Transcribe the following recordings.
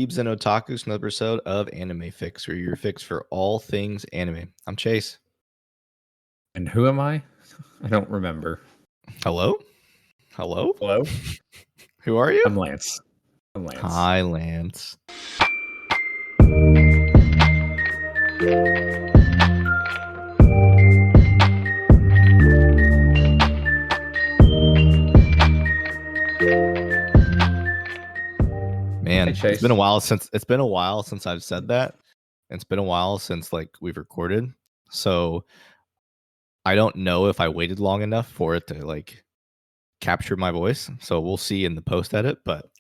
Weebs and Otaku's another episode of Anime Fix, where your fix for all things anime. I'm Chase. And who am I? I don't remember. Hello? Hello? Hello? Who are you? I'm Lance. Hi, Lance. Man, Hey, Chase. it's been a while since I've said that. It's been a while since we've recorded. So I don't know if I waited long enough for it to capture my voice. So we'll see in the post edit, but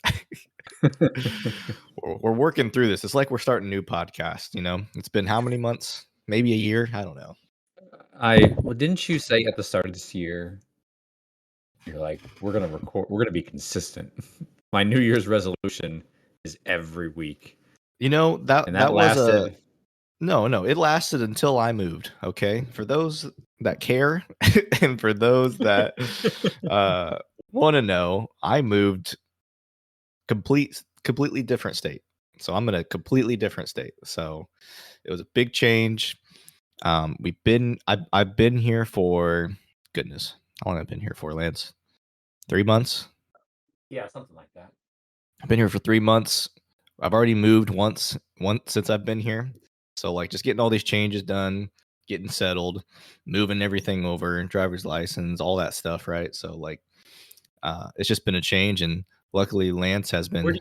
we're working through this. It's like we're starting a new podcast, It's been how many months? Maybe a year? I don't know. Didn't you say at the start of this year, you're like, we're gonna record, we're gonna be consistent. My New Year's resolution is every week. And that lasted. It lasted until I moved. Okay, for those that care, and for those that want to know, I moved completely different state. So I'm in a completely different state. So it was a big change. I've been here for goodness. How long have I been here for, Lance? 3 months? Yeah, something like that. I've been here for 3 months. I've already moved once since I've been here. So just getting all these changes done, getting settled, moving everything over, driver's license, all that stuff, right? So it's just been a change, and luckily Lance has been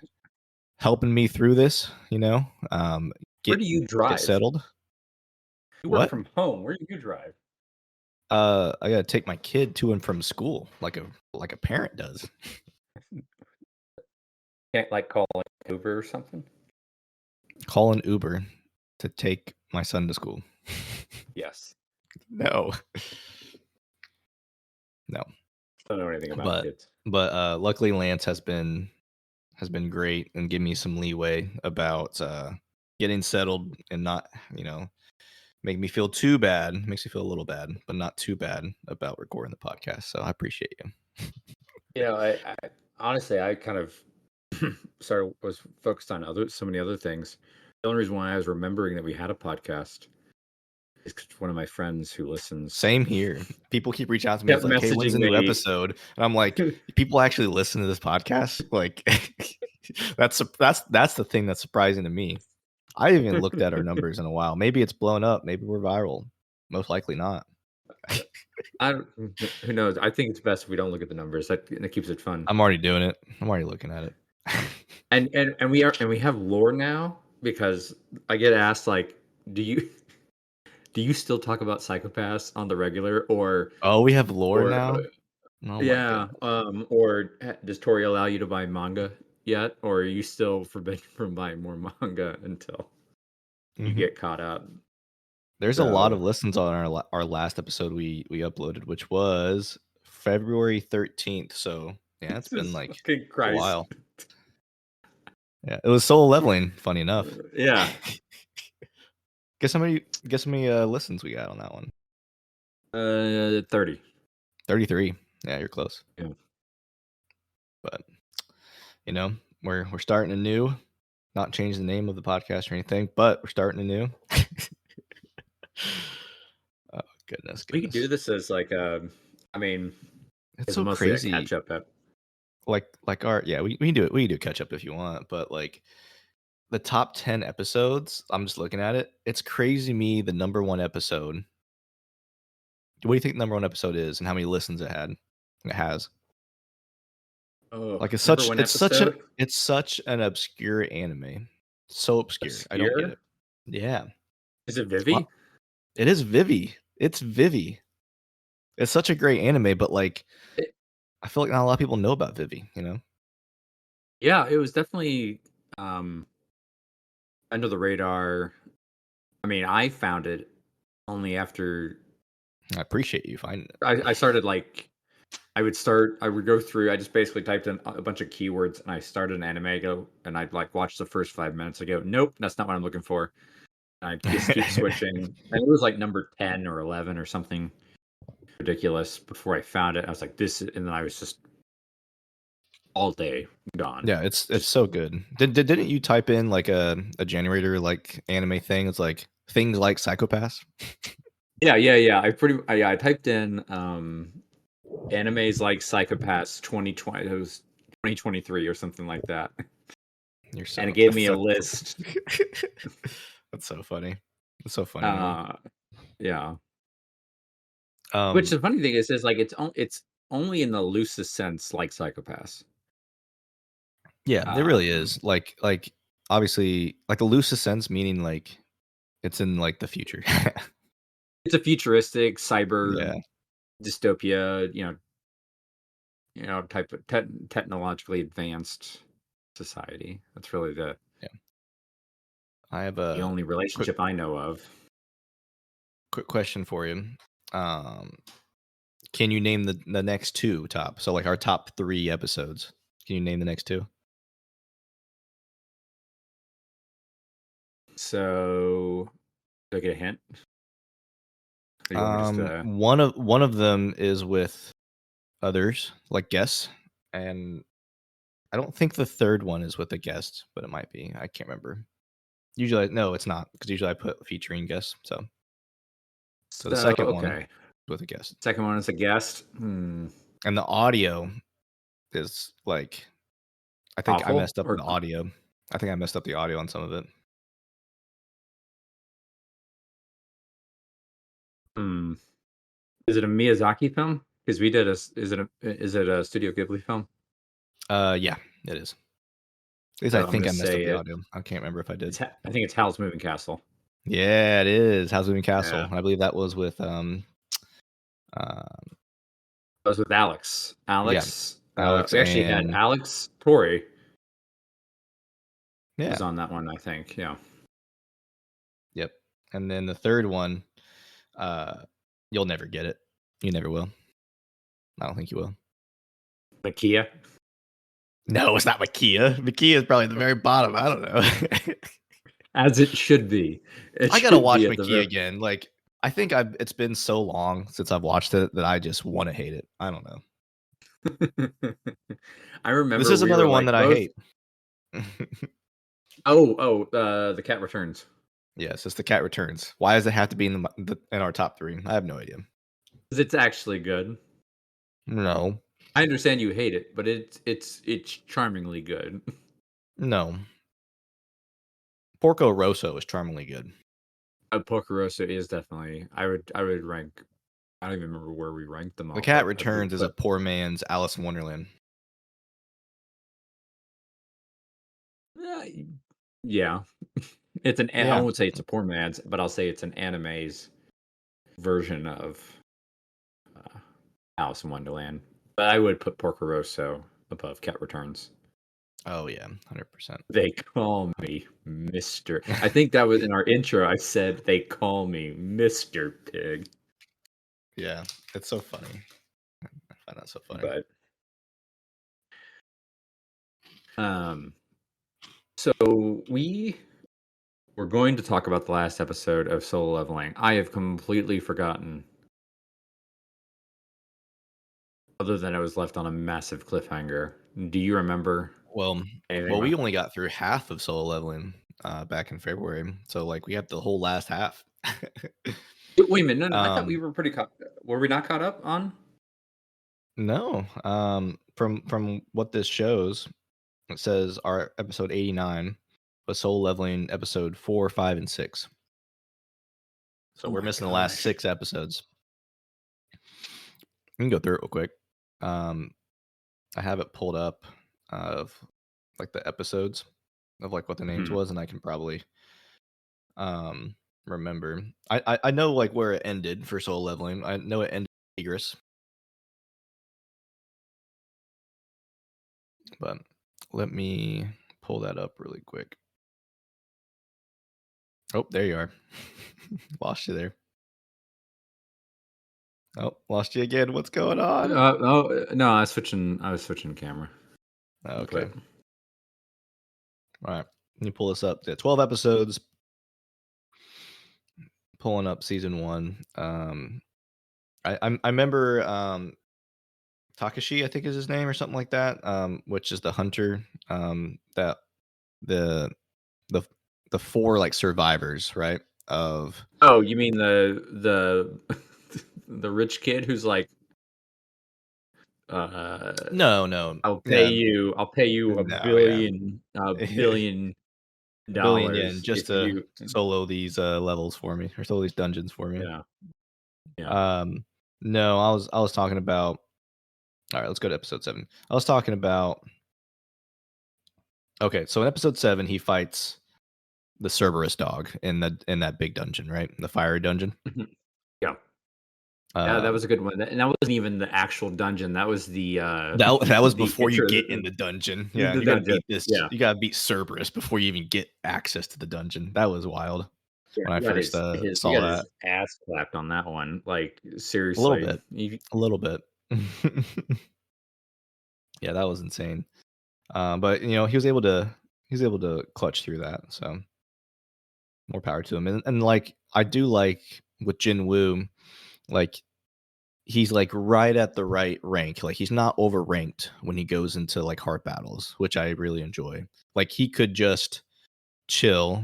helping me through this, Where do you drive? Get settled. You work from home. Where do you drive? I gotta take my kid to and from school like a parent does. Can't call Uber or something? Call an Uber to take my son to school. Yes. No. I don't know anything about kids. But luckily Lance has been great and give me some leeway about getting settled and not, make me feel too bad. Makes me feel a little bad, but not too bad about recording the podcast. So I appreciate you. I honestly, I kind of was focused on so many other things. The only reason why I was remembering that we had a podcast is because one of my friends who listens. Same here. People keep reaching out to me. It's like, hey, when's the new episode? And I'm like, people actually listen to this podcast? That's the thing that's surprising to me. I haven't even looked at our numbers in a while. Maybe it's blown up. Maybe we're viral. Most likely not. Who knows? I think it's best if we don't look at the numbers. That keeps it fun. I'm already doing it. I'm already looking at it. and we have lore now, because I get asked do you still talk about psychopaths on the regular, or we have lore now? Oh, yeah. Or does Tori allow you to buy manga yet, or are you still forbidden from buying more manga until you get caught up? There's a lot of listens on our last episode we uploaded, which was February 13th. So yeah, it's been a while. Yeah, it was soul leveling. Funny enough. Yeah. Guess how many listens we got on that one? 30. 33. Yeah, you're close. Yeah. But we're starting anew. Not changing the name of the podcast or anything, but we're starting anew. Oh goodness. We could do this as it's so mostly crazy. A catch up. We can do it. We can do catch up if you want, but the top 10 episodes, I'm just looking at it. It's crazy to me the number one episode. What do you think the number one episode is, and how many listens it has? Oh, it's such an obscure anime. So obscure. I don't get it. Yeah. Is it Vivi? It is Vivi. It's Vivi. It's such a great anime, but I feel like not a lot of people know about Vivi, Yeah, it was definitely under the radar. I found it only after. I appreciate you finding it. I started I would go through. I just basically typed in a bunch of keywords, and I started an anime. And I'd watch the first 5 minutes. I go, nope, that's not what I'm looking for. And I just keep switching, and it was number 10 or 11 or something ridiculous before I found it. I was like, this, and then I was just all day gone. Yeah, it's Just so good. Didn't you type in like a generator like anime thing? It's like things like Psychopaths. yeah. I typed in animes like Psychopaths 2020. It was 2023 or something like that, You're and so it gave that's me a so list. that's so funny. It's so funny to me. Uh, yeah. Which Um, the funny thing is like it's only in the loosest sense like Psychopaths. yeah, it really Um, is. Like obviously like the loosest sense meaning like it's in like the future. it's a futuristic cyber Yeah, dystopia, type of technologically advanced society. That's really yeah. I have the a only quick relationship I know of. quick question for you. Um, can you name the next two top? So like our top 3 episodes. Can you name the next two? So, do I get a hint? Or you want me just One of them is with others, like guests, and I don't think the third one is with a guest, but it might be. I can't remember. Usually, no, it's not because usually I put featuring guests. So the so second one okay. is with a guest, Second one is a guest. and the audio is like I think I Awful messed up or the audio. I think I messed up the audio on some of it. hmm. Is it a Miyazaki film? Because we did is it a Studio Ghibli film? Yeah, it is. At least I So I'm think gonna I messed up say the audio. I can't remember if I did. I think it's Howl's Moving Castle. Yeah, it is. House Moving Castle. Yeah. I believe that was with uh I was with Alex. yeah, Alex, Alex we actually had and Alex Torrey was yeah, on that one, I think. Yeah. yep. And then the third one, uh, you'll never get it. You never will. I don't think you will. Makia. No, it's not Makia. Makia is probably at the very bottom. I don't know. As it should be. It I gotta should watch be at the Makia very again. Like, I think it's been so long since I've watched it that I just want to hate it. I don't know. I This remember is we another were one like that I both hate. The Cat Returns. Yes, it's the Cat Returns. Why does it have to be in our top 3? I have no idea. 'Cause it's actually good. No, I understand you hate it, but it's charmingly good. no. Porco Rosso is charmingly good. Porcoroso is definitely I would rank I don't even remember where we ranked them The all, Cat but I would Returns is a put poor man's Alice in Wonderland. uh, yeah. It's I Yeah. won't say it's a poor man's, but I'll say it's an anime's version of uh, Alice in Wonderland. But I would put Porcoroso above Cat Returns. Oh yeah, 100%. They call me Mr. I think that was in our intro. I said they call me Mr. Pig, Yeah, it's so funny. I find that so funny. but um so we were going to talk about the last episode of Solo Leveling. I have completely forgotten other than it was left on a massive cliffhanger. Do you remember Well, anything well, we about only got through half of Solo Leveling back in February, so like we have the whole last half. Wait a minute, no, I thought we um, were pretty caught were we not caught up on? no, from what this shows, it says our episode 89 was Solo Leveling episode 4, 5, and 6. So Oh we're my missing the last gosh. 6 episodes. We can go through it real quick. Um, I have it pulled up of like the episodes of like what the names Mhm. was, and I can probably remember. I know like where it ended for Soul Leveling. I know it ended Tigris, but let me pull that up really quick. Oh, there you are. Lost you there. Oh, lost you again. What's going on? No, I was switching camera. Okay. But All right. Let me pull this up. Yeah, 12 episodes. Pulling up season 1. I remember Takashi, I think is his name or something like that, which is the hunter, that the the the 4, like, survivors, right, of Oh, you mean the the rich kid who's like, uh, No, no, yeah, I'll pay you a no, yeah. billion $1,000,000,000 yen dollars just if to you. solo these, levels for me or solo these dungeons for me. Yeah, yeah. Um, no, I was talking about alright, let's go to episode 7. I was talking about okay, so in episode 7, he fights the Cerberus dog in that big dungeon, right? The fiery dungeon. Mhm. Yeah. Yeah, that Um, was a good one, and that wasn't even the actual dungeon, that was the, that was the before you intro, get in the dungeon. Yeah, the you gotta dungeon. beat this Yeah. you gotta beat Cerberus before you even get access to the dungeon. That was wild Yeah, when I first, he saw got that. his ass clapped on that one, like, A little seriously. bit. A little bit. Yeah, that was insane. But, he was able to clutch through that, so more power to him. And, like, I do like with Jin Woo, like, he's, like, right at the right rank. Like, he's not overranked when he goes into, like, hard battles, which I really enjoy. Like, he could just chill,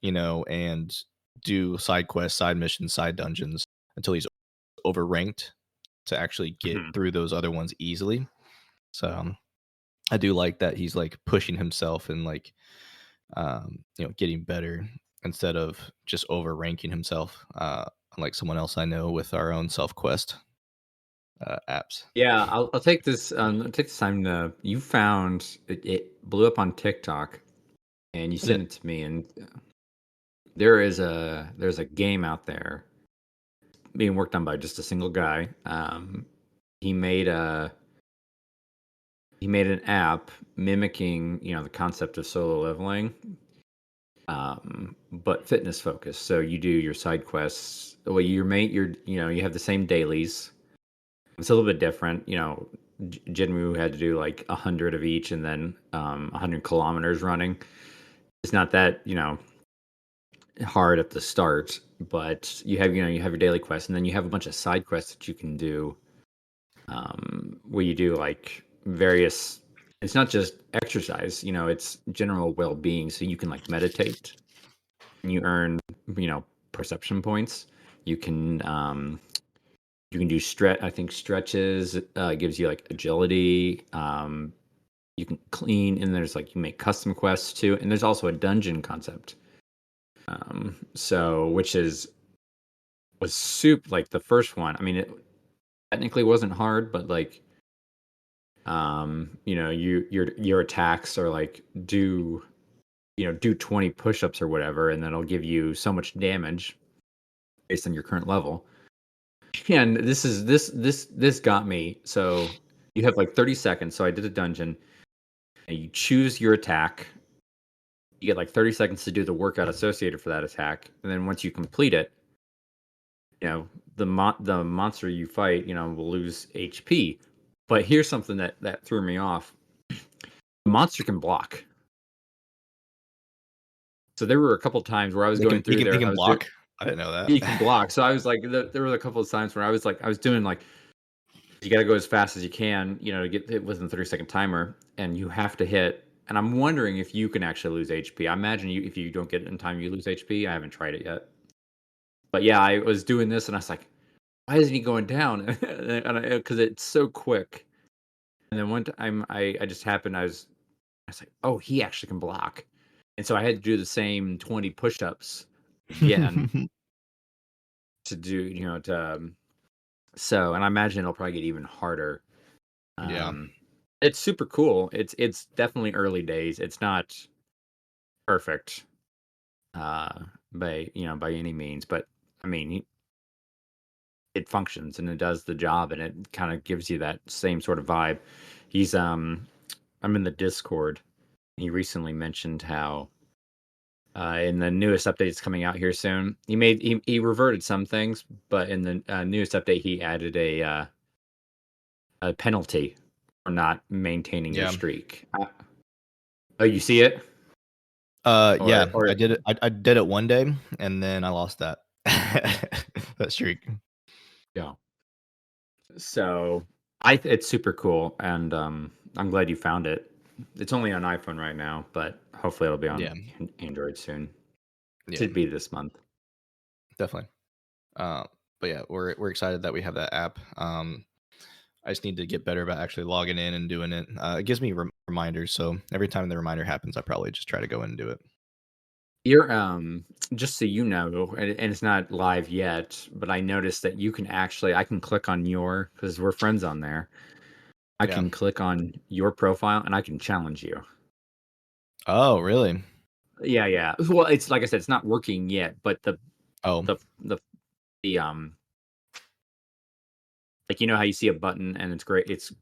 and do side quests, side missions, side dungeons until he's overranked to actually get Mhm. through those other ones easily. So, I do like that he's, like, pushing himself and, like, getting better instead of just overranking himself, unlike someone else I know with our own self quest apps. Yeah, I'll take this time to you found it blew up on TikTok, and you Is sent it? it to me, and there's a game out there being worked on by just a single guy. He made a he made an app mimicking, the concept of solo leveling, but fitness focused. So you do your side quests. Well, you have the same dailies. It's a little bit different. Jinwoo had to do like 100 of each, and then 100 kilometers running. It's not that hard at the start, but you have your daily quests, and then you have a bunch of side quests that you can do, where you do like various. It's not just exercise, it's general well being. So you can like meditate, and you earn you know perception points. You can do I think stretches gives you like agility. You can clean, and there's like you make custom quests too, and there's also a dungeon concept. So which is was soup like the first one. I mean, it technically wasn't hard, but like your attacks are like do 20 push-ups or whatever, and that'll give you so much damage based on your current level. And this got me. So you have like 30 seconds. So I did a dungeon, and you choose your attack. You get like 30 seconds to do the workout associated for that attack, and then once you complete it, the monster you fight, will lose HP. But here's something that threw me off. The monster can block. So there were a couple times where I was They can going through he there. I can was doing block? I didn't know He that. can block. So I was like, there were a couple of times where I was doing like, you got to go as fast as you can, to get hit within the 30-second timer, and you have to hit. And I'm wondering if you can actually lose HP. I imagine if you don't get it in time, you lose HP. I haven't tried it yet. But yeah, I was doing this, and I was like, why isn't he going down? Because it's so quick. And then one time, I just happened. I was like, oh, he actually can block. And so I had to do the same 20 push-ups again to do, so, and I imagine it'll probably get even harder. Yeah. Um, it's super cool. It's definitely early days. It's not perfect, by any means, but I mean, it functions and it does the job, and it kind of gives you that same sort of vibe. He's I'm in the Discord. He recently mentioned how in the newest update that's coming out here soon, he reverted some things, but in the newest update, he added a penalty for not maintaining your Yeah. streak. Oh, you see it, Yeah, or I did it I did it one day, and then I lost that that streak. yeah. So. It's super cool, and I'm glad you found it. It's only on iPhone right now, but hopefully it'll be on Yeah, Android soon. yeah, Should be this month. definitely. Uh, but yeah, we're excited that we have that app. I just need to get better about actually logging in and doing it. It gives me reminders, so every time the reminder happens, I probably just try to go in and do it. You're just so you know, and it's not live yet, but I noticed that you can actually I can click on your because we're friends on there. I Yeah. can click on your profile and I can challenge you. Oh, really? Yeah, yeah. Well, it's like I said, it's not working yet, but Oh, the the the like, you know how you see a button and it's great it's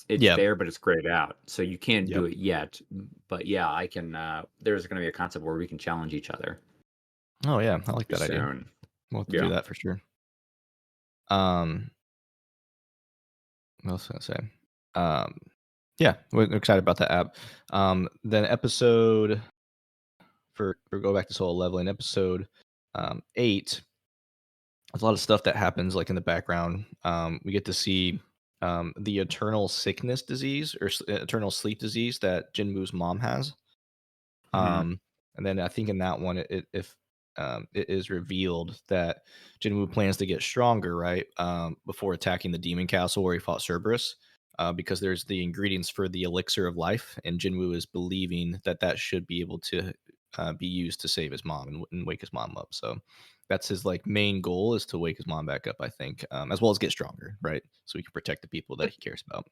yeah. there, but it's grayed out, so you can't do Yep. it yet, but yeah, I can, there's gonna be a concept where we can challenge each other Oh, yeah. I like that idea. soon. We'll have to do Yeah. that for sure. Um, what else was I gonna say? Um, yeah, we're excited about that app. Then episode for go back to solo leveling, episode 8. There's a lot of stuff that happens like in the background. We get to see the eternal sickness disease or eternal sleep disease that Jinwoo's mom has. Mhm. And then I think in that one, if it is revealed that Jinwoo plans to get stronger, right, before attacking the demon castle where he fought Cerberus, because there's the ingredients for the elixir of life, and Jinwoo is believing that that should be able to be used to save his mom and wake his mom up. So that's his like main goal is to wake his mom back up. I think, as well as get stronger, right, so he can protect the people that That he cares about.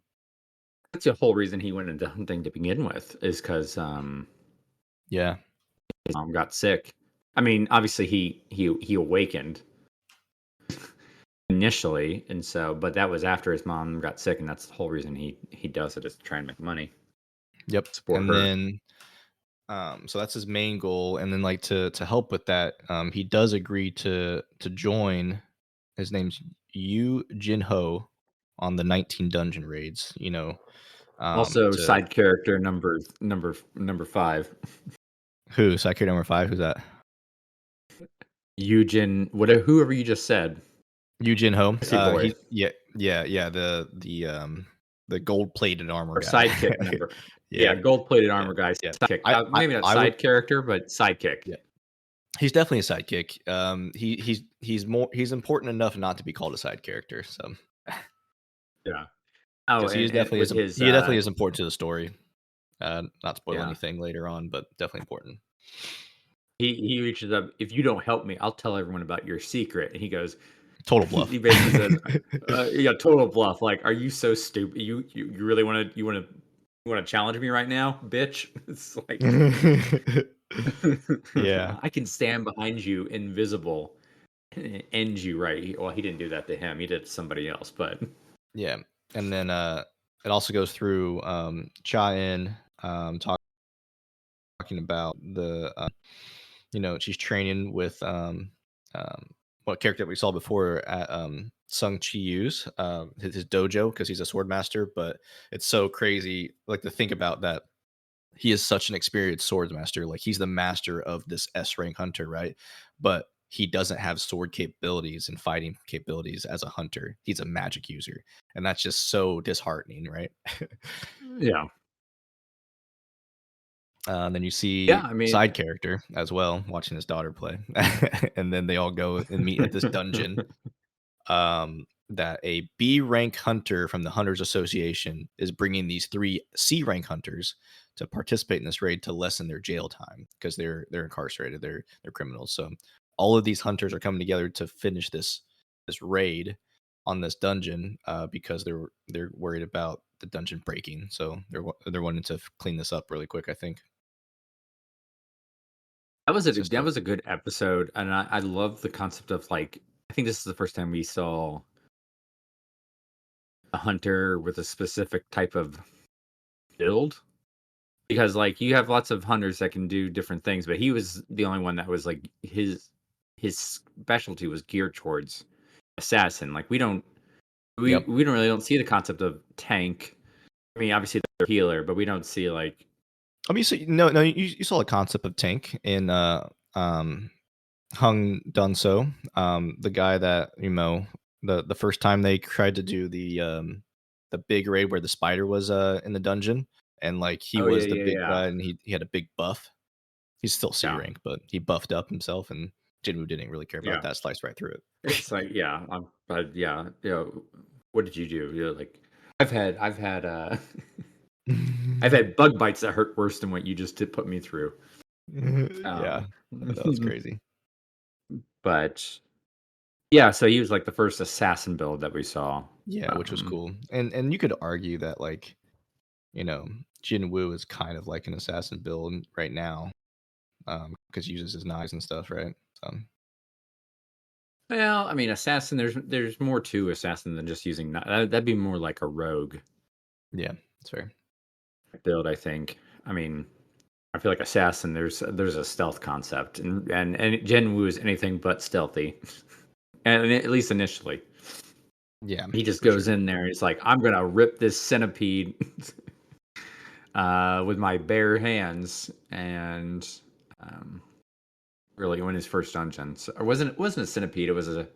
that's the whole reason he went into hunting to begin with is 'cause, Yeah. his mom got sick. I mean, obviously he awakened initially, and so but that was after his mom got sick, and that's the whole reason he does it is to try and make money, Yep. support And her. then so that's his main goal, and then like to help with that, he does agree to join. His name's Yu Jin Ho on the 19 dungeon raids. Also, To side character number 5. who Psychic number 5? Who's that? Eugen, whatever, whoever you just said. Yu Jin Ho. Pussy boy He yeah the gold plated armor or guy. sidekick number. Yeah, Yeah, gold-plated yeah, armor guy, yeah. sidekick. I Maybe not I would side character, but sidekick. yeah. He's definitely a sidekick. He's important enough not to be called a side character. So Yeah. Oh, because and with his, he definitely is important to the story. Not spoil yeah. anything later on, but definitely important. He reaches up, "If you don't help me, I'll tell everyone about your secret." And he goes Total bluff. he basically says, yeah, total bluff. Like, "Are you so stupid? You really you wanna challenge me right now, bitch?" It's like Yeah, I can stand behind you invisible and end you right. Well, he didn't do that to him. He did it to somebody else, but yeah, and then it also goes through Cha In talking about the she's training with what character that we saw before at Sung Chi Yu's his dojo because he's a sword master, but it's so crazy like to think about that he is such an experienced swordsmaster. Like he's the master of this S rank hunter, right? But he doesn't have sword capabilities and fighting capabilities as a hunter. He's a magic user, and that's just so disheartening, right? yeah. And then you see Yeah, I mean side character as well watching his daughter play, and then they all go and meet at this dungeon that a B rank hunter from the Hunters Association is bringing these 3 C rank hunters to participate in this raid to lessen their jail time because they're incarcerated, they're criminals. So all of these hunters are coming together to finish this raid on this dungeon because they're worried about the dungeon breaking. So they're wanting to clean this up really quick. I think. So that stuff. was a good episode, and I love the concept of like I think this is the first time we saw a hunter with a specific type of build. Because like you have lots of hunters that can do different things, but he was the only one that was like his specialty was geared towards assassin. Like Yep. we don't really don't see the concept of tank. I mean, obviously they're a healer, but we don't see like I mean, so no, you saw the concept of tank in Hung Dunso, the guy that the first time they tried to do the the big raid where the spider was in the dungeon, and like he Oh, yeah, was the yeah, big yeah. guy, and he had a big buff. He's still C Yeah, rank, but he buffed up himself, and Jinwoo didn't really care about yeah. that. Sliced right through it. It's like, yeah, but yeah, what did you do? Like, I've had, I've had bug bites that hurt worse than what you just did put me through. Yeah, Um, that was crazy. but yeah, so he was like the first assassin build that we saw. Yeah, which was Um, cool. And you could argue that like, you know, Jinwoo is kind of like an assassin build right now, because he uses his knives and stuff, right? So well, I mean, assassin. There's more to assassin than just using. That'd be more like a rogue yeah, it's fair. build, I think. I mean, I feel like assassin. There's a stealth concept, and Gen Wu is anything but stealthy, and at least initially, Yeah, he just for goes sure. in there. He's like, I'm gonna rip this centipede with my bare hands, and um, really win his first dungeon. So, or it wasn't a centipede. It was a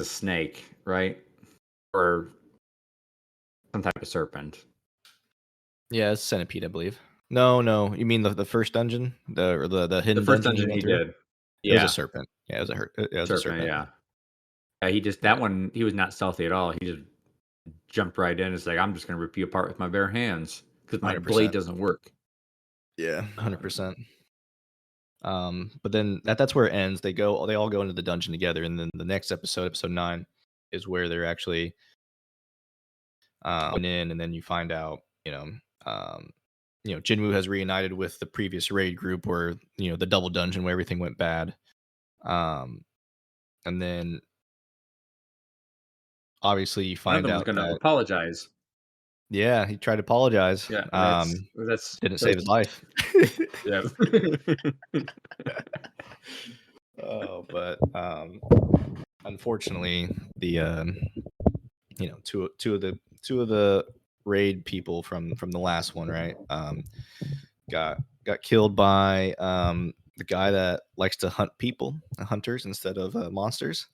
snake, right? Or some type of serpent. Yeah, it's Centipede, I believe. No, no, you mean the first dungeon, the The hidden first dungeon he dungeon went he through? did. It was a Yeah, serpent. Yeah, it was a serpent, serpent. yeah. Yeah, he just that Yeah, one, he was not stealthy at all. He just jumped right in. It's like, I'm just gonna rip you apart with my bare hands because my blade 100%. doesn't work. Yeah, Um, 100%. But then that's where it ends. They all go into the dungeon together, and then the next episode, episode 9, is where they're actually going in, and then you find out, um, Jinwoo has reunited with the previous raid group where, the double dungeon where everything went bad. Um, and then obviously you one of find them was out gonna that, apologize. yeah, he tried to apologize. Yeah, that's Didn't save his that's life. yeah. But unfortunately, the two of the raid people from the last one, right? Got killed by the guy that likes to hunt people, hunters instead of monsters.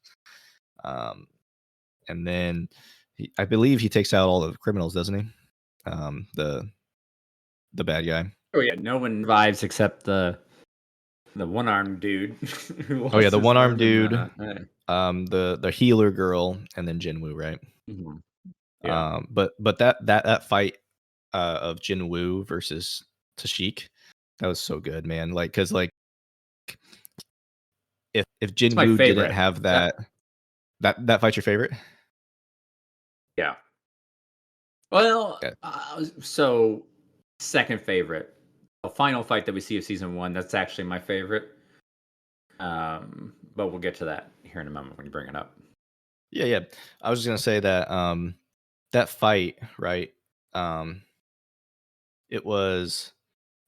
Um, and then I believe he takes out all the criminals, doesn't he? The bad guy. Oh yeah, no one survives except the one armed dude who Oh yeah, lost the his one armed arm in dude, the healer girl, and then Jinwoo, right? mhm. Yeah. But that fight of Jinwoo versus Tashik, that was so good, man. Like, cause like if It's my Jinwoo didn't favorite. have That that fight's your favorite? yeah. Well, Yeah. so second favorite. The final fight that we see of season 1, that's actually my favorite. But we'll get to that here in a moment when you bring it up. Yeah, yeah. I was just gonna say that that fight, right? Um, it was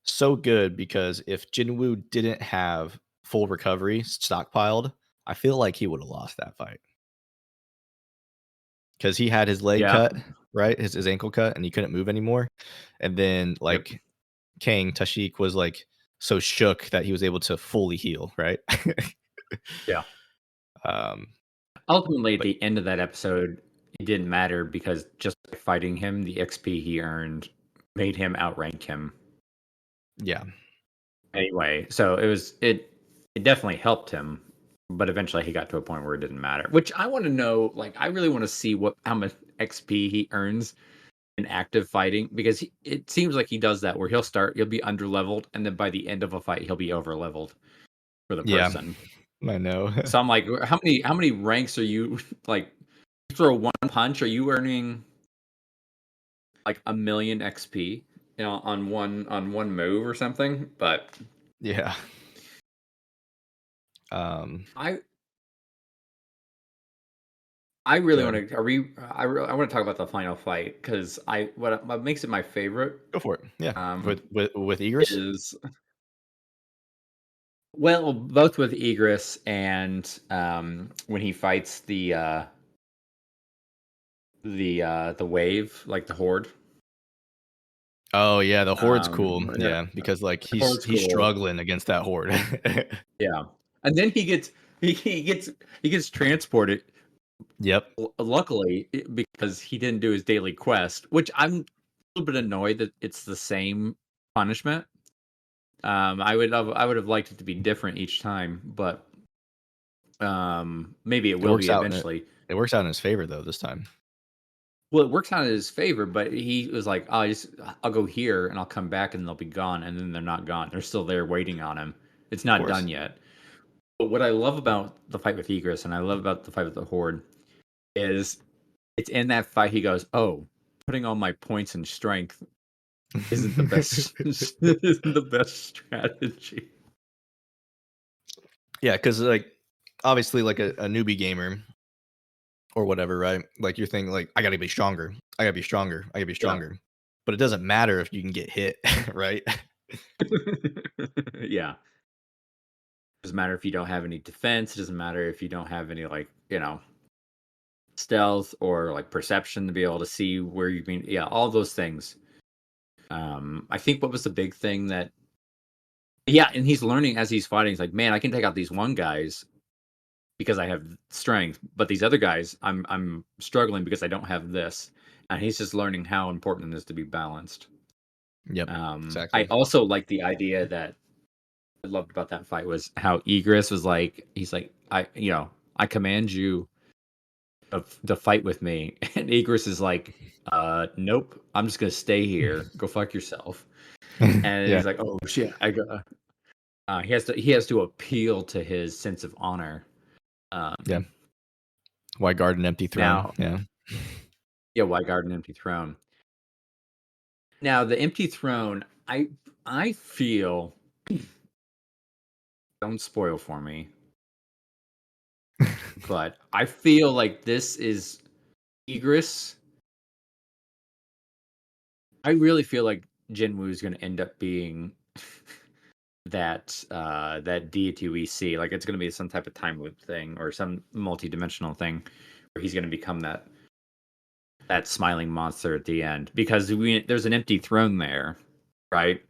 so good because if Jinwoo didn't have full recovery stockpiled, I feel like he would have lost that fight because he had his leg Yeah. cut, right? His ankle cut, and he couldn't move anymore. And then Yep. like Kang Tashik was like so shook that he was able to fully heal, right? Yeah. um, Ultimately, at but the end of that episode, it didn't matter because just by fighting him, the XP he earned made him outrank him yeah, anyway. So it definitely helped him, but eventually he got to a point where it didn't matter. Which I want to know, like I really want to see what how much XP he earns in active fighting because it seems like he does that where he'll be under leveled and then by the end of a fight he'll be over leveled for the yeah, person. I know. So I'm like, how many ranks are you like? You throw one punch, are you earning like a million XP, on one move or something? But Yeah. Um, I I really Good. want to. Are we? I want to talk about the final fight because what makes it my favorite Go for it. Yeah. um With Egress? is well both with Egress and when he fights the wave like the horde. Oh yeah, the Horde's cool. Yeah, Yeah, because like the horde's he's cool. struggling against that Horde. Yeah, and then he gets he gets transported Yep. Luckily, because he didn't do his daily quest, which I'm a little bit annoyed that it's the same punishment. I would have liked it to be different each time, but maybe it It will works be out. eventually. It works out in his favor though this time. Well, it works out in his favor, but he was like, "Oh, I'll go here and I'll come back and they'll be gone," and then they're not gone. They're still there waiting on him. It's Of not course. done yet. But what I love about the fight with Egress and I love about the fight with the Horde is it's in that fight he goes, "Oh, putting all my points and strength isn't the best isn't the best strategy." Yeah, because like obviously like a newbie gamer or whatever, right? Like you're thinking like I gotta be stronger. I gotta be stronger. I gotta be Yeah. stronger. But it doesn't matter if you can get hit, right? Yeah. Doesn't matter if you don't have any defense, it doesn't matter if you don't have any like, stealth or like perception to be able to see where you've been. Yeah, all those things. I think what was the big thing that yeah, and he's learning as he's fighting. He's like, man, I can take out these one guys because I have strength, but these other guys, I'm struggling because I don't have this. And he's just learning how important it is to be balanced. Yep. I Exactly. also like the idea that I loved about that fight was how Egress was like, he's like, I command you to fight with me, and Egress is like, nope, I'm just gonna stay here. Go fuck yourself. And Yeah. he's like, oh shit, I got. He has to appeal to his sense of honor. Yeah. Why guard an empty throne? Now, Yeah. yeah, why guard an empty throne? Now, the empty throne, I feel. Don't spoil for me, but I feel like this is Egress. I really feel like Jinwoo is going to end up being that deity we see. Like it's going to be some type of time loop thing or some multi-dimensional thing where he's going to become that smiling monster at the end because there's an empty throne there, right?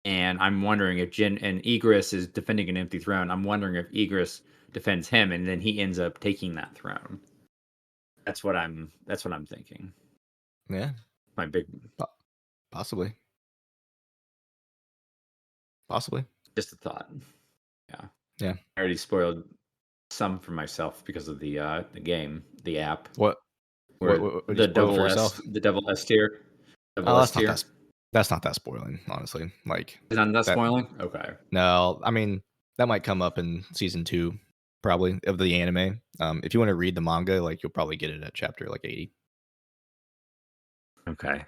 And I'm wondering if Jin and Egress is defending an empty throne. I'm wondering if Egress defends him and then he ends up taking that throne. That's what I'm thinking. Yeah. My big Po- Possibly. Possibly. just a thought. Yeah. Yeah. I already spoiled some for myself because of the game, the app, What where what do you spoil for yourself? The double S tier, double Oh, S tier. that's not that spoiling, honestly. Like Is that that spoiling? Okay. no, I mean that might come up in season 2 probably of the anime. If you want to read the manga, like you'll probably get it at chapter like 80. Okay.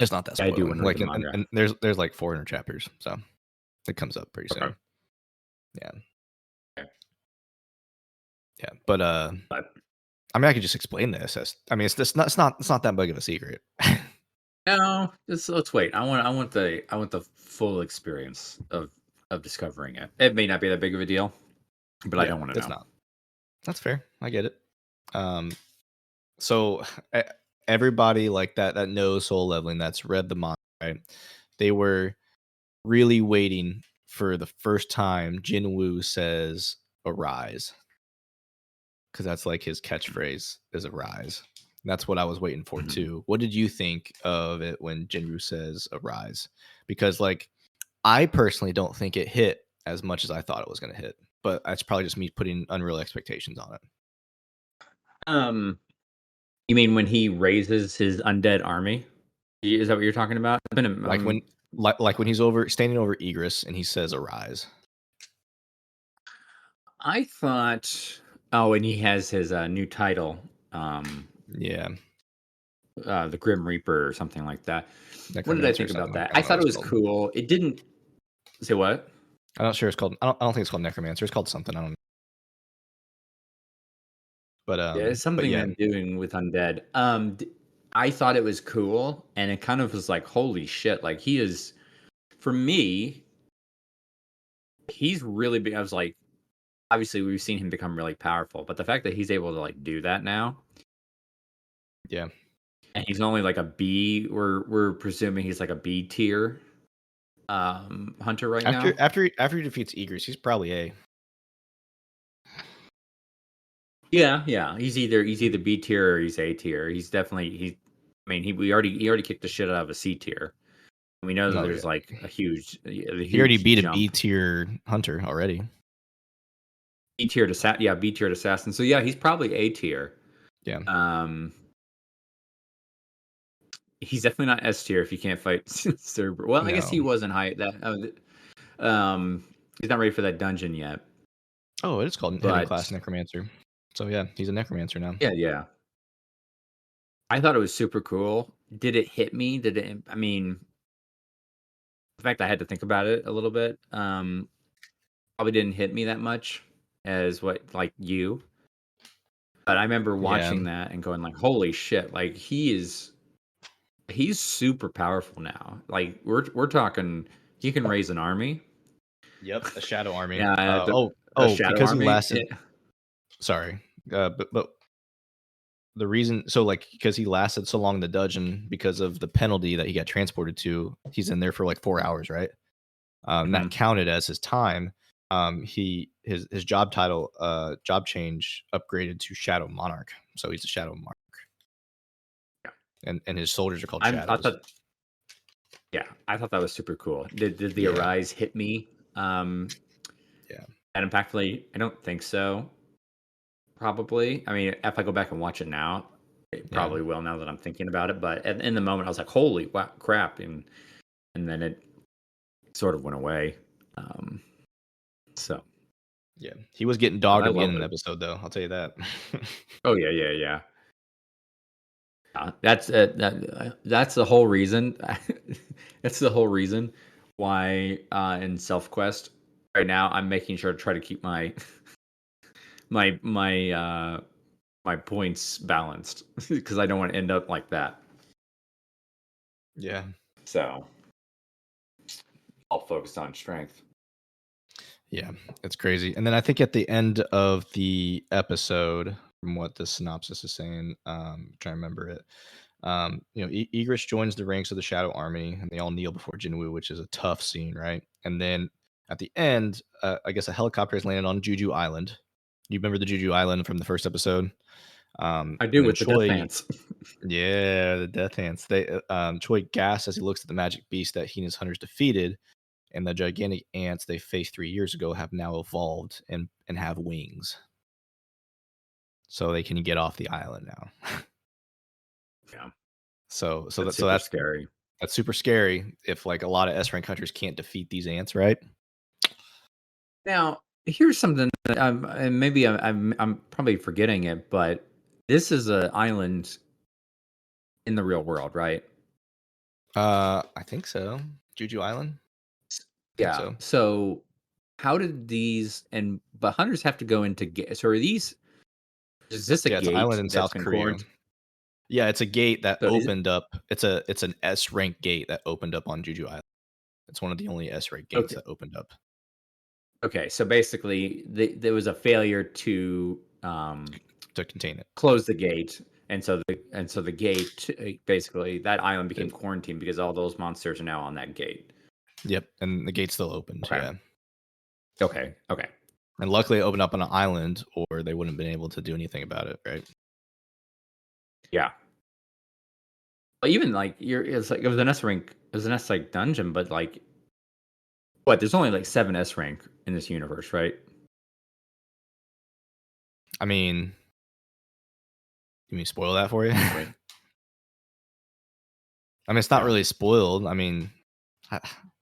It's not that Yeah, I do spoiling. want to read Like the manga. and there's like 400 chapters, so it comes up pretty Okay. soon. Yeah. Okay. Yeah. But But I mean I could just explain this as I mean it's not that big of a secret. no, let's wait. I want the full experience of discovering it. It may not be that big of a deal, but I Yeah, don't want to it's know. not. That's fair. I get it. Um So e- everybody like that knows soul leveling, that's read the manga, right? They were really waiting for the first time Jinwoo says arise because that's like his catchphrase is arise. That's what I was waiting for Mhm. too. What did you think of it when Jinwoo says arise? Because like I personally don't think it hit as much as I thought it was going to hit, but that's probably just me putting unreal expectations on it. Um, you mean when he raises his undead army? Is that what you're talking about? It's been Like when like when he's over standing over Egress and he says arise. I thought. Oh, and he has his new title, Yeah. the Grim Reaper or something like that. What did I Necromancer or think about something. that? I I don't know what thought it it's was called. cool. It didn't say what. I'm not sure it's called. I don't think it's called Necromancer. It's called something. I don't know. Yeah, it's But something yeah, they're doing with undead. I thought it was cool, and it kind of was like, holy shit! Like he is, for me, he's really big. I was like, obviously we've seen him become really powerful, but the fact that he's able to like do that now, yeah. and he's only like a B, we're presuming he's like a B tier hunter right now. After he defeats Egress, he's probably A. Yeah, yeah. He's either B tier or he's A tier. He's definitely he. I mean, he already kicked the shit out of a C tier. We know that Oh there's yeah, like a he already huge beat a B jump. tier hunter already. B tier to yeah, B tier assassin. So yeah, he's probably A tier. Yeah, Um, he's definitely not S tier if you can't fight Cerber. Well, I guess no. he wasn't high that. He's not ready for that dungeon yet. Oh, it is called heavy class But necromancer. So yeah, he's a necromancer now. yeah, yeah. I thought it was super cool. Did it hit me? Did it? I mean, the fact I had to think about it a little bit. Probably didn't hit me that much as what like you. But I remember Yeah. watching that and going like, "Holy shit!" Like he's super powerful now. Like we're talking, he can raise an army. Yep, a shadow army. Yeah, a Oh, shadow because he army. lasted. Sorry, but the reason, so like because he lasted so long in the dungeon because of the penalty that he got transported to, he's in there for like 4 hours, right? That Mhm. counted as his time. His job title, job change upgraded to Shadow Monarch, so he's a Shadow Monarch, Yeah. and his soldiers are called I Shadows. thought yeah, I thought that was super cool. Did the Yeah, Arise hit me yeah, that impactfully? I don't think so. Probably. I mean, if I go back and watch it now, it yeah, probably will now that I'm thinking about it. But in the moment, I was like, "Holy wow, crap!" And then it sort of went away. Um, so, yeah. He was getting but dogged I at the love beginning of the it. episode, though. I'll tell you that. Oh yeah, yeah, yeah. That's the whole reason. That's the whole reason why in Self Quest right now I'm making sure to try to keep my my uh my points balanced because I don't want to end up like that. Yeah, So I'll focus on strength. yeah, it's crazy. And then I think at the end of the episode, from what the synopsis is saying, trying to remember it. Egress joins the ranks of the Shadow Army, and they all kneel before Jinwoo, which is a tough scene, right? And then at the end, I guess a helicopter has landed on Juju Island. You remember the Juju Island from the first episode? I And do then with the death Choi, ants. yeah, the Death Hands. Choi gasps as he looks at the magic beast that he and his hunters defeated, and the gigantic ants they faced 3 years ago have now evolved and have wings, so they can get off the island now. Yeah, So that's that so super that's scary. that's super scary if like a lot of S rank countries can't defeat these ants, right? Now, here's something that and maybe I'm probably forgetting it, but this is an island in the real world, right? I think so. Juju Island? S- I think Yeah. so. So, how did these and but hunters have to go into so are these? Is this a Yeah, it's an island gate in that's South been Korea. quarantined? Yeah, it's a gate that So is opened up. It's an S rank gate that opened up on Juju Island. It's one of the only S rank gates okay. that opened up Okay. So basically, there was a failure to to contain it. close the gate, and so the gate basically that island became It- quarantined because all those monsters are now on that gate. yep, and the gate's still opened. Okay. Yeah, Okay. Okay. and luckily it opened up on an island, or they wouldn't have been able to do anything about it, right? Yeah. But even like it's like it was an S rank, it was an S like dungeon, but like what? There's only like 7 S rank in this universe, right? I mean, you mean spoil that for you? Right. I mean, it's not Yeah. really spoiled. I mean, I,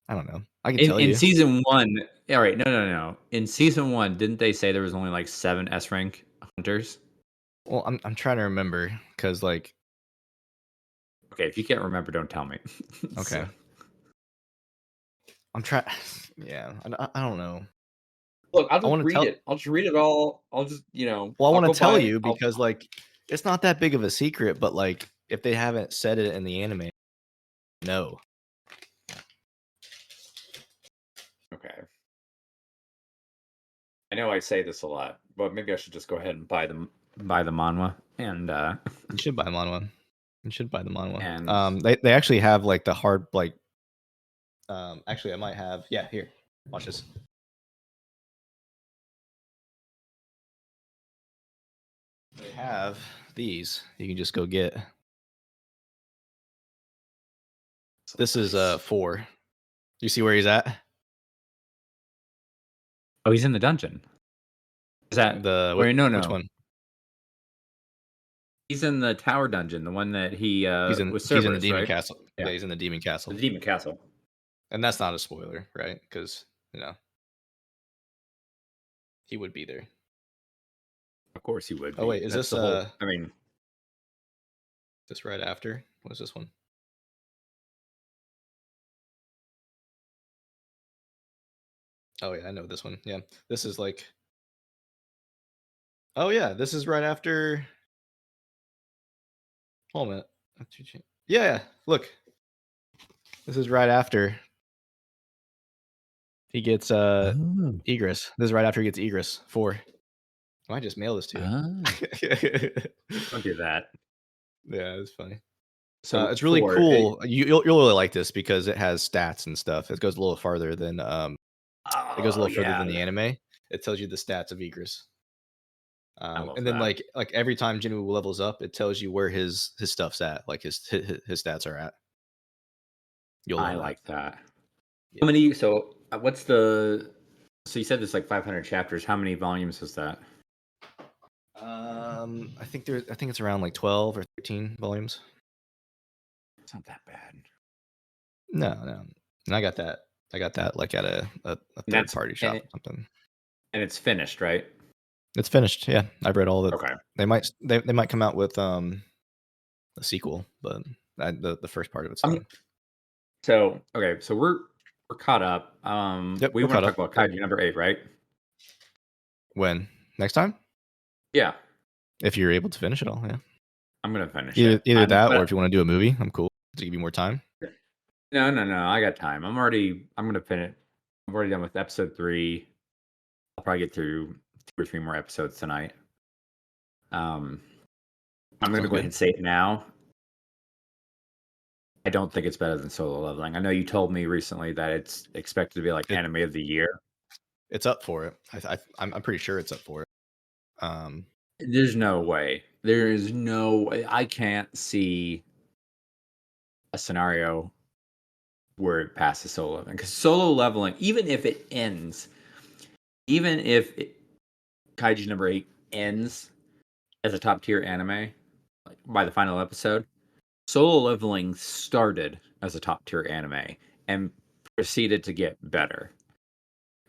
I don't know. I can In tell in you. season one, all right, no, no, no. In season one, didn't they say there was only like 7 S rank hunters? Well, I'm trying to remember because like Okay, if you can't remember, don't tell me. okay, So, I'm trying. Yeah, I don't know. look, I'll I just want to read tell. it. I'll just read it all. I'll just, Well, I I'll want go to tell by. you I'll because like it's not that big of a secret, but like if they haven't said it in the anime, no. okay. I know I say this a lot, but maybe I should just go ahead and buy the manhwa and You should buy manhwa. You should buy the manhwa. and They actually have like the hard like actually I might have yeah here watch this. have these, you can just go get. So This is nice. 4. You see where he's at? Oh, he's in the dungeon. Is that wait, no, Which no. one? He's in the tower dungeon, the one that he was He's in the Cerberus, demon right? castle. Yeah. Yeah, he's in the demon The castle. demon castle. And that's not a spoiler, right? Cuz, he would be there. Of course he would Oh be. wait, is That's this the whole I mean, this right after? What is this one? Oh yeah, I know this one. Yeah. This is like Oh yeah, this is right after. Hold a minute. Yeah, yeah. Look. This is right after he gets oh. Egress. This is right after he gets Egress 4. I might just mail this to Oh. you. Don't do that. Yeah, it's funny. So It's really 4, cool. You'll really like this because it has stats and stuff. It goes a little farther than it goes a oh, little further than yeah. the anime. It tells you the stats of Egress. I love And then that. like every time Jinwoo levels up, it tells you where his stuff's at, like his stats are at. You'll I love that. like that. How Yeah. many what's the so you said there's like 500 chapters. How many volumes is that? I think it's around like 12 or 13 volumes. It's not that bad. No, no. And I got that like at a And third that's party shop or something. and it's finished, right? It's finished. Yeah. I've read all the Okay. they might come out with a sequel, but the first part of it's I mean, done. so okay, so we're caught up. Yep, We we're want caught to talk up. about Yep. Kaiju number 8, right? When? Next time? Yeah, If you're able to finish it all, yeah. I'm gonna finish it. Either that or But if you want to do a movie, I'm cool to give you more time. no, no, no. I got time. I'm gonna finish. I'm already done with episode 3. I'll probably get through 2 or 3 more episodes tonight. Um, I'm gonna Sounds go ahead good. and say it now. I don't think it's better than Solo Leveling. I know you told me recently that it's expected to be like It anime of the year. it's up for it. I'm pretty sure it's up for it. Um, There's no way. There is no way. I can't see a scenario where it passes Solo Leveling because Solo Leveling, even if it ends, even if Kaiju number 8 ends as a top tier anime like, by the final episode, Solo Leveling started as a top tier anime and proceeded to get better.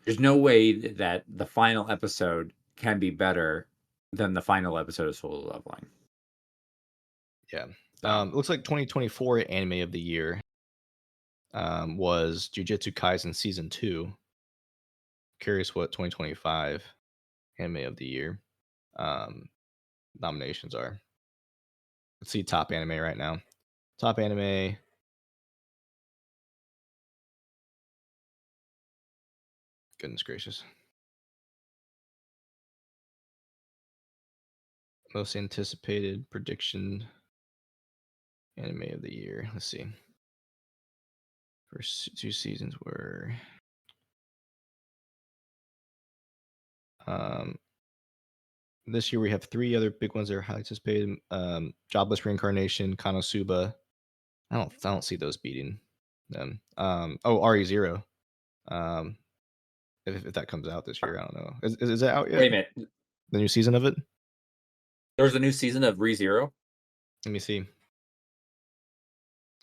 There's no way that the final episode can be better than the final episode of Solo Leveling. yeah. So It looks like 2024 anime of the year was Jujutsu Kaisen season 2. Curious what 2025 anime of the year um, nominations are. Let's see top anime right now. Top anime. Goodness gracious. Most anticipated prediction anime of the year. Let's see. First 2 seasons were um, this year we have 3 other big ones that are highly anticipated. Jobless Reincarnation, Konosuba. I don't see those beating them. RE0. Um, if that comes out this year, I don't know. Is that out yet? wait a minute. The new season of it? There's a new season of ReZero. Let me see.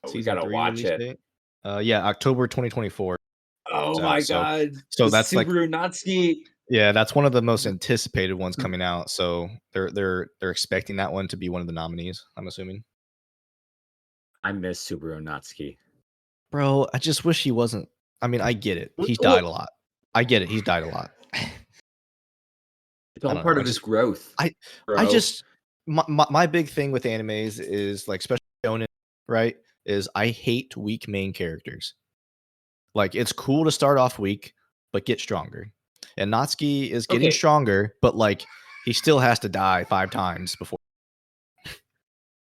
Oh, we Season gotta 3 watch release it. date. Yeah, October 2024 Oh it's out. my So god, so the that's like Subaru Natsuki. yeah, that's one of the most anticipated ones coming out. So they're expecting that one to be one of the nominees, I'm assuming. I miss Subaru Natsuki. Bro, I just wish he wasn't. I mean, I get it. He's died Well, a lot. I get it. He's died a lot. it's I all don't know. part of his growth, I I bro. just my big thing with animes is like especially shonen, right? Is I hate weak main characters. Like it's cool to start off weak, but get stronger. And Natsuki is getting Okay, stronger, but like he still has to die 5 times before.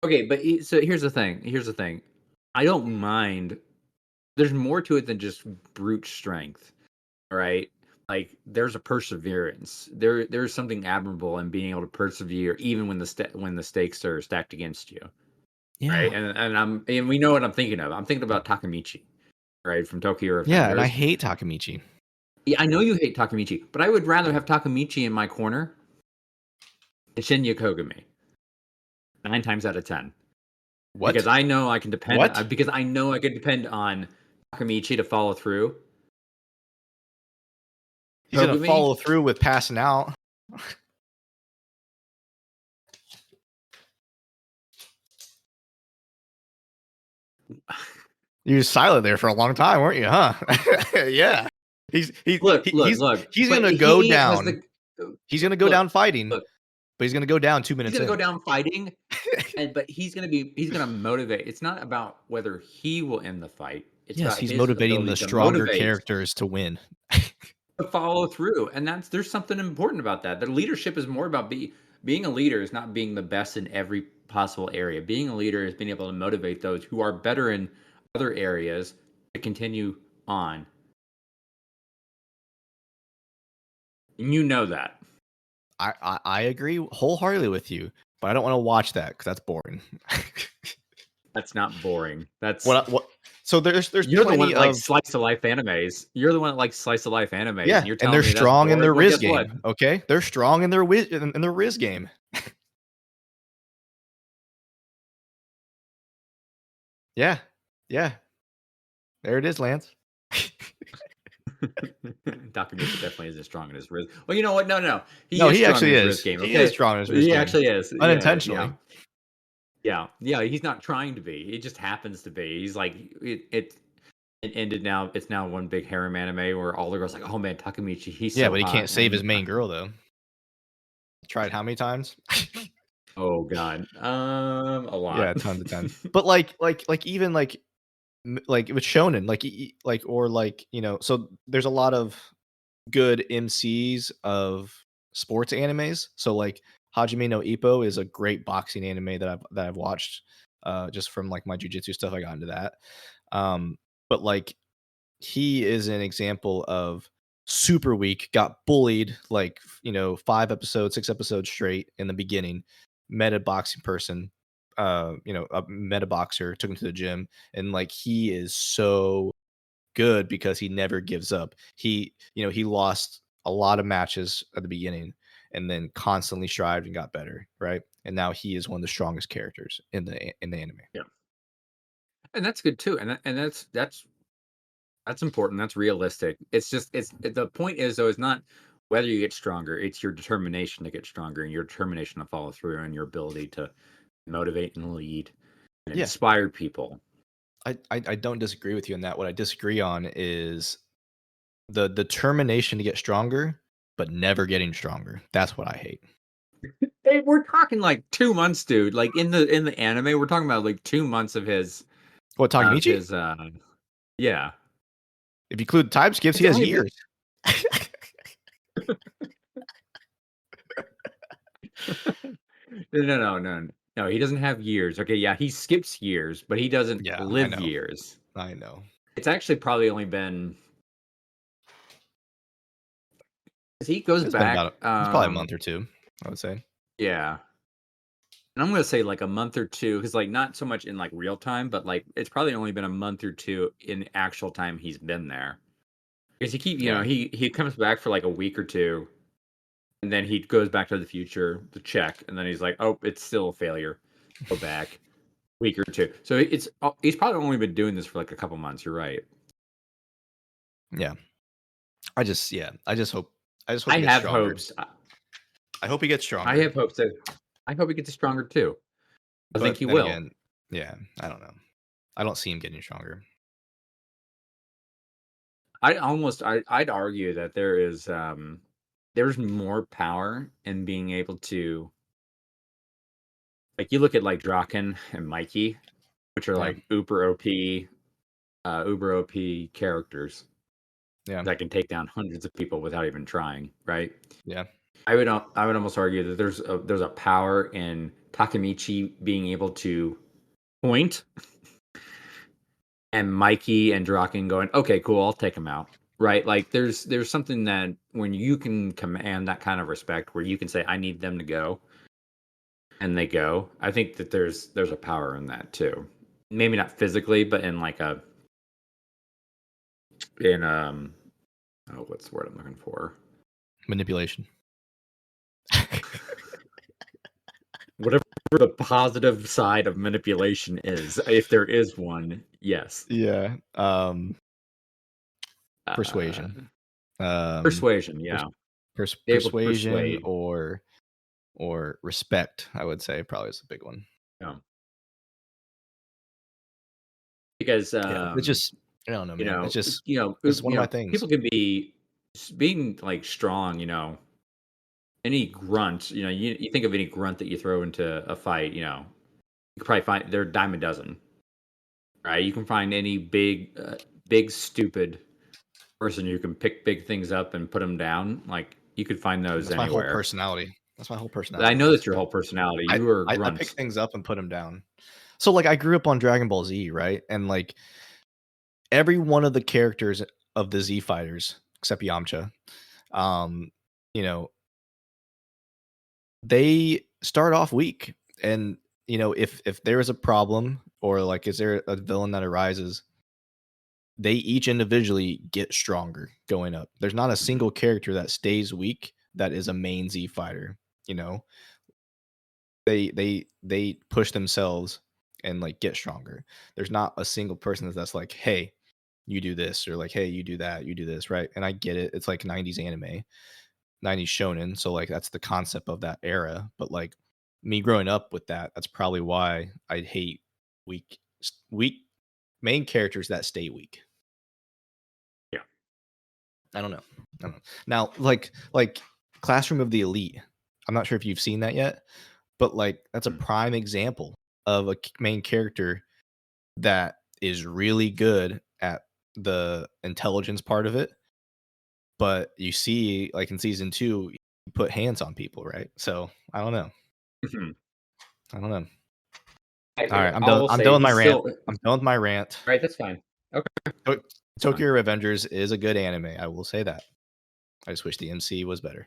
okay, but so here's the thing. Here's the thing. I don't mind. There's more to it than just brute strength, right? like there's a perseverance. There's something admirable in being able to persevere even when the stakes are stacked against you. Yeah. Right. And we know what I'm thinking of. I'm thinking about Takamichi, right, from Tokyo Yeah, and I Revengers. hate Takamichi. Yeah, I know you hate Takamichi, but I would rather have Takamichi in my corner than Shinya Kogami 9 times out of 10. Because What? I know I can depend What? because I know I can depend on Takamichi to follow through. He's gonna Kogami, follow through with passing out. You were silent there for a long time, weren't you? Huh? Yeah. He's he, look, he look, he's look. he's But gonna go he has down. the He's gonna go look, down fighting, look. but he's gonna go down 2 He's minutes gonna go in. down fighting, but he's gonna motivate. It's not about whether he will end the fight. It's Yes, about he's his motivating ability the to stronger motivate, characters to win. to follow through. And there's something important about that. The leadership is more about being a leader is not being the best in every possible area. Being a leader is being able to motivate those who are better in other areas to continue on. And you know that. I agree wholeheartedly with you, but I don't want to watch that because that's boring. That's not boring. That's What? So there's you're the one plenty that likes of slice of life animes. You're the one that likes slice of life animes, and yeah, you're and telling they're me that's strong in boring. their Well, Riz guess what? game. Okay, they're strong in their Riz game. Yeah, yeah. There it is, Lance. Takamichi definitely isn't strong in his Riz. Well, you know what? No, no, he No, is he strong in actually his Riz is. game. He is Okay, strong in his Riz he game, actually is. Yeah, yeah, unintentionally. yeah. He's not trying to be. It just happens to be. He's like it ended now. It's now one big harem anime where all the girls are like, oh man, Takamichi, he's Yeah, so but he can't hot. save his And main girl though. Tried how many times? oh god, a Yeah, lot. tons of times. But like even like with shonen, like or like so there's a lot of good MCs of sports animes. So like Hajime no Ippo is a great boxing anime that I've watched just from like my jujitsu stuff. I got into that. Um, but like he is an example of super weak, got bullied like 5 episodes, 6 episodes straight in the beginning, met a boxing person, met a boxer, took him to the gym, and like he is so good because he never gives up. He lost a lot of matches at the beginning and then constantly strived and got better, right? And now he is one of the strongest characters in the anime. Yeah, and that's good too. And that's important. That's realistic. It's just the point is though is not whether you get stronger. It's your determination to get stronger and your determination to follow through and your ability to motivate and lead and Yeah, inspire people. I don't disagree with you on that. What I disagree on is the determination to get stronger, but never getting stronger. That's what I hate. Hey, we're talking like 2 months, dude. Like in the anime, we're talking about like 2 months What, of Takamichi? his yeah. If you include time skips, he It's has only been years. no. He doesn't have years. Okay, yeah, he skips years, but he doesn't Yeah, I live know. years. I know. It's actually probably only been 'cause he goes It's been about back. it's probably a month or two, I would say. Yeah. And I'm gonna say like a month or two, because like not so much in like real time, but like it's probably only been a month or two in actual time he's been there. Because Yeah. he comes back for like a week or two, and then he goes back to the future to check, and then he's like, oh, it's still a failure. Go back week or two. So he's probably only been doing this for like a couple months. You're right. Yeah. I just hope I he gets have stronger. hopes. I hope he gets I stronger. have hopes that I hope he gets stronger too. I think But he then will. again, yeah, I don't know. I don't see him getting stronger. I'd argue that there's more power in being able to like you look at like Draken and Mikey, which are Yeah. like uber OP characters Yeah. that can take down hundreds of people without even trying, right? Yeah. I would almost argue that there's a power in Takamichi being able to point and Mikey and Draken going, okay, cool, I'll take him out. right? Like there's something that when you can command that kind of respect, where you can say, "I need them to go," and they go. I think that there's a power in that too. Maybe not physically, but in like a in oh, what's the word I'm looking for? Manipulation. Whatever the positive side of manipulation is, if there is one, yes. Yeah. Uh, Persuasion. Um, persuasion, pers- yeah. Be able to persuasion persuade. or respect, I would say probably is a big one. Yeah. Because Yeah. It's just I don't know, man. It's just it's one of my things. people can be being like strong, any grunt, you think of any grunt that you throw into a fight, you could probably find they're a dime a dozen, right? You can find any big stupid person who can pick big things up and put them down. Like you could find those That's my whole anywhere. personality. That's my whole I personality know is that's your whole personality. I You are a I pick grunt. things up and put them down. So like I grew up on Dragon Ball Z, right? And like every one of the characters of the Z fighters except Yamcha, um, you know, they start off weak. And if there is a problem or like is there a villain that arises, they each individually get stronger going up. There's not a Mhm, single character that stays weak that is a main Z fighter, you know. They push themselves and like get stronger. There's not a single person that's like, "Hey, you do this," or like, "Hey, you do that, you do this," right? And I get it. It's like 90s anime, 90s shonen, so like that's the concept of that era, but like me growing up with that, that's probably why I hate weak main characters that stay weak. yeah. I don't know. I don't know. Now, like Classroom of the Elite. I'm not sure if you've seen that yet, but like that's a Mm, prime example of a main character that is really good at the intelligence part of it, but you see like in season 2 you put hands on people, right? So, I don't know. mhm. I don't know. All right, I will I'm say done with my he's rant. still I'm done with my rant. right. That's fine. Okay, To- that's fine. Tokyo Revengers is a good anime. I will say that. I just wish the MC was better.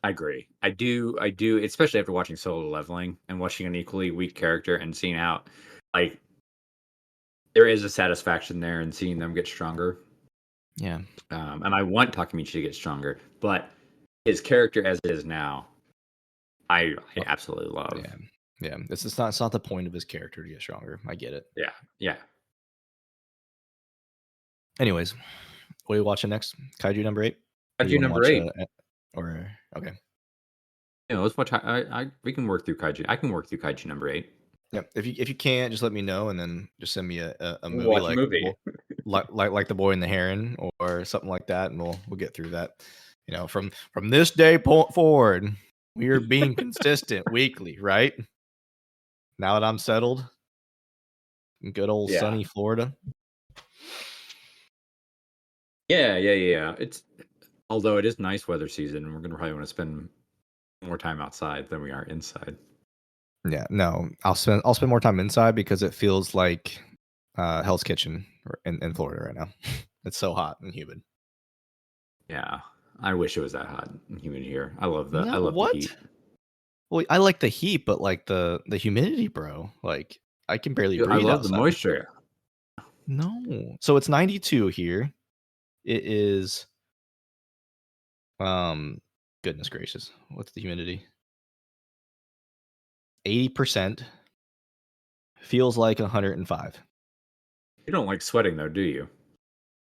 I agree. I do. I do. Especially after watching Solo Leveling and watching an equally weak character and seeing how, like, there is a satisfaction there in seeing them get stronger. Yeah. And I want Takamichi to get stronger, but his character as it is now, I absolutely love. Yeah. Yeah. It's not the point of his character to get stronger. I get it. Yeah, yeah. Anyways, what are you watching next? Kaiju number 8? Or you Kaiju wanna number watch, 8. or okay. Let's watch. We can work through Kaiju. I can work through Kaiju number 8. Yep. If you can't, just let me know and then just send me a We'll movie watch a like movie. like The Boy and the Heron or something like that, and we'll get through that. From this day point forward, we are being consistent weekly, right? Now that I'm settled in good old Yeah, sunny Florida. yeah. It's although it is nice weather season, and we're gonna probably want to spend more time outside than we are inside. Yeah, no, I'll spend more time inside because it feels like Hell's Kitchen in Florida right now. It's so hot and humid. Yeah, I wish it was that hot and humid here. I No, love the what? heat. Well, I like the heat, but like the humidity, bro. Like I can barely Dude, I breathe love the outside. moisture. No. So it's 92 here. It is um goodness gracious. What's the humidity? 80%. Feels like 105. You don't like sweating though, do you?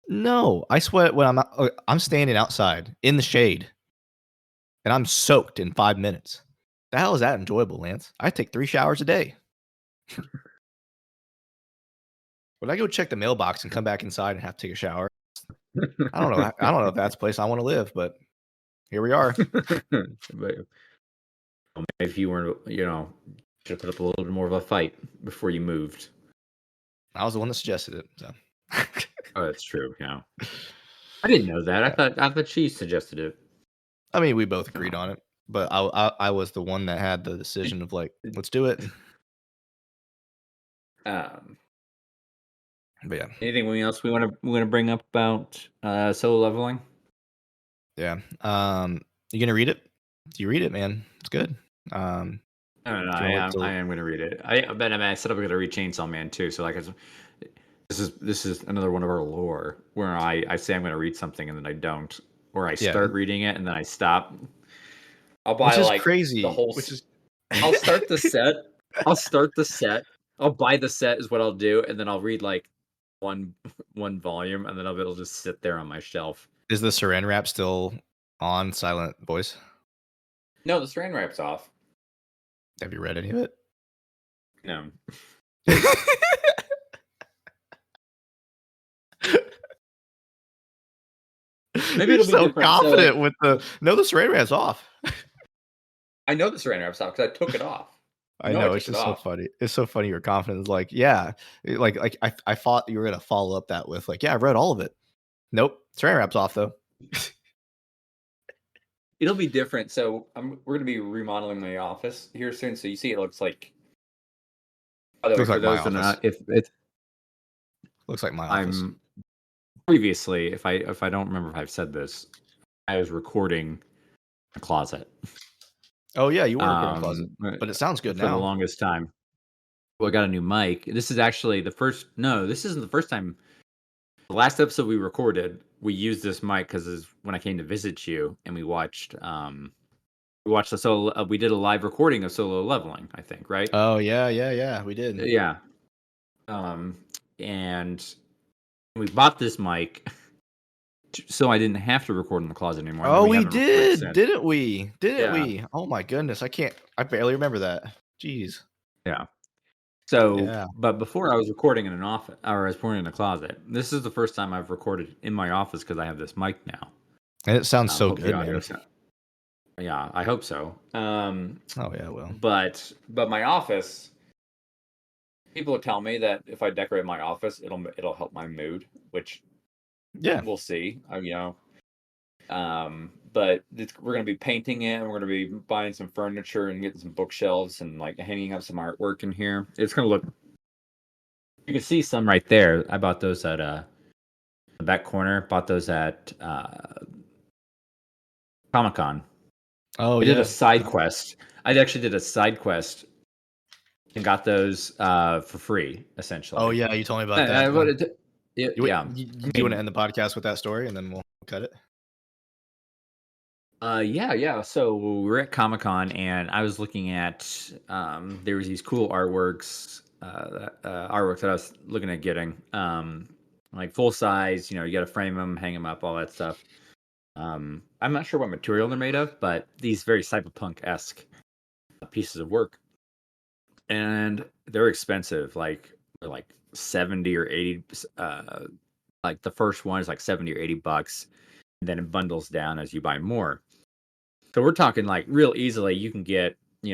No, I sweat when I'm standing outside in the shade and I'm soaked in 5 minutes. The hell is that enjoyable, Lance? I take 3 showers a day. When I go check the mailbox and come back inside and have to take a shower, I don't know if that's a place I wanna live, but here we are. But if you weren't, should have put up a little bit more of a fight before you moved. I was the one that suggested it, so. Oh, that's true. Yeah, I didn't know that. Yeah. I thought she suggested it. I mean, we both agreed on Um, it, but I was the one that had the it, decision of like, it, "Let's do it." um, But yeah, Anything else we wanna bring up about solo leveling? yeah. You gonna read it? Do you read it, man? It's good. I don't know. If you I want to wait am. I till am gonna read it. I said I'm gonna read Chainsaw Man too. So like, this is another one of our lore where I say I'm gonna read something and then I don't, or I yeah, start reading it and then I stop. I'll which buy is like the crazy. whole. Which is I'll start the set. I'll start the set. I'll buy the set is what I'll do, and then I'll read like one one volume, and then it'll just sit there on my shelf. is the Saran wrap still on Silent Voice? No, the Saran wrap's off. Have you read any of it? No, maybe You're it'll be so different. So confident with the no, the Saran wrap's off. I know the Saran wrap's off because I took it off. I I know, it's took it just so off. funny. It's so funny you're confident. It's like, yeah, I thought you were gonna follow up that with like, yeah, I've read all of it. Nope, Saran wrap's off though. It'll be different. So we're gonna be remodeling my office here soon. So you see, it looks like. By the way, Looks for like my those that are office. not, if it's Looks like my office. I'm previously, if I don't remember if I've said this, I was recording a closet. Oh yeah, you were recording closet, Uh, but it sounds good for the now. longest time. Well, I got a new mic. This is actually the first. No, this isn't the first time. The last episode we recorded, we used this mic because when I came to visit you, and we watched the solo. We did a live recording of solo leveling. I think, right? Oh yeah, yeah, yeah, we did. Yeah. Um, and we bought this mic so I didn't have to record in the closet anymore, and then Oh, we we haven't recorded did, since. didn't we? Didn't Yeah. we? Oh my goodness, I barely remember that. Jeez. Yeah. So, Yeah, but before I was recording in an office, or I was recording in a closet. This is the first time I've recorded in my office because I have this mic now. and it sounds so Hope the good, audio man. sound. Yeah, I hope so. Oh yeah, well, But my office, people will tell me that if I decorate my office, it'll help my mood, which yeah. we'll see. But we're gonna be painting it, and we're gonna be buying some furniture and getting some bookshelves and like hanging up some artwork in here. It's gonna look. You can see some right there. I bought those at the back corner. Bought those at Comic Con. Oh I did a yeah. side quest. I actually did a side quest and got those for free, Oh essentially. yeah, you told me about that. What it, yeah, You, yeah. do I you want to mean, end the podcast with that story, and then we'll cut it? yeah, yeah. So we were at Comic Con, and I was looking at there was these cool artworks that I was looking at getting, like full size. You got to frame them, hang them up, all that stuff. I'm not sure what material they're made of, but these very cyberpunk esque pieces of work, and they're expensive. Like they're like 70 or 80. Like the first one is like 70 or $80, and then it bundles down as you buy more. So we're talking like real easily. You can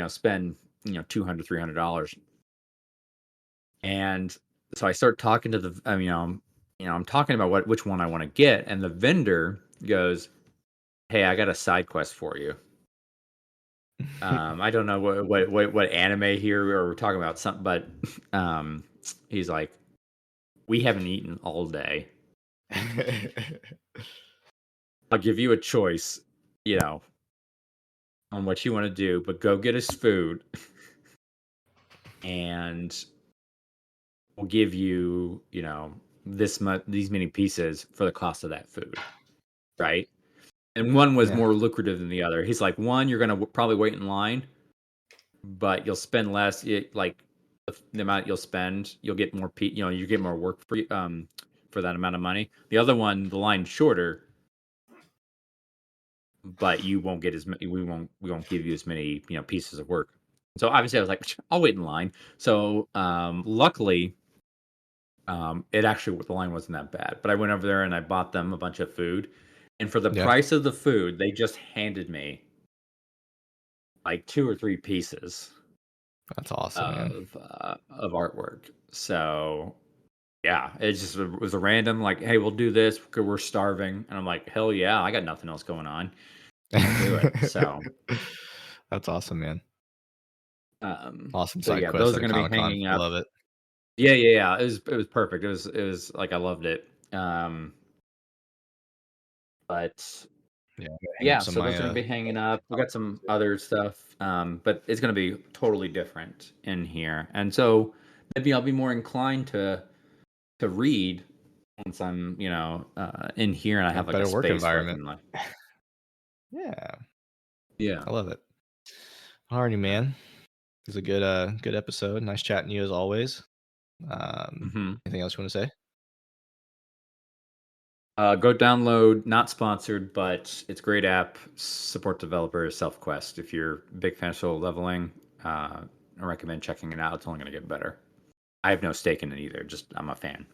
spend $200, $300, and so I start talking to I'm talking about which one I want to get, and the vendor goes, "Hey, I got a side quest for you." I don't know what anime here we're talking about something, but he's like, "We haven't eaten all day. I'll give you a choice, you know, on what you want to do, but go get us food, and we'll give you, these many pieces for the cost of that food, right?" And one was Yeah. more lucrative than the other. He's like, "One, you're gonna probably wait in line, but you'll spend less. Like the amount you'll spend, you'll get more. You get more work for that amount of money. The other one, the line's shorter, but you won't get as many. We won't give you as many pieces of work." So obviously, I was like, "I'll wait in line." So luckily, it actually the line wasn't that bad. But I went over there and I bought them a bunch of food, and for the Yeah. price of the food, they just handed me like two or three pieces That's awesome, man. of artwork. So yeah, it was a random like, "Hey, we'll do this because we're starving," and I'm like, "Hell yeah, I got nothing else going on. I'll do it." So That's awesome, man. um, Awesome so side yeah, quest those are at a going to be Comic Con. hanging I up. love it. Yeah. It was perfect. It was like I loved it. But Yeah, I'm gonna hang up yeah, some of so my those are gonna be hanging up. We got some too. other stuff, but it's gonna be totally different in here. And so maybe I'll be more inclined to read once I'm, in here and I A have like a better work space where I environment. can like, Yeah, yeah. I love it. Alrighty, Yeah. man. It was a good episode. Nice chatting to you as always. hmm Anything else you want to say? Go download. Not sponsored, but it's a great app. Support developers. SelfQuest. If you're a big fan of solo leveling, I recommend checking it out. It's only gonna get better. I have no stake in it either. Just I'm a fan.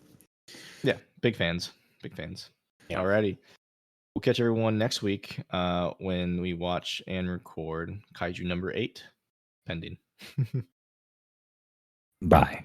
Yeah, big fans. Big fans. Yeah. Alrighty. We'll catch everyone next week when we watch and record Kaiju number 8, pending. Bye.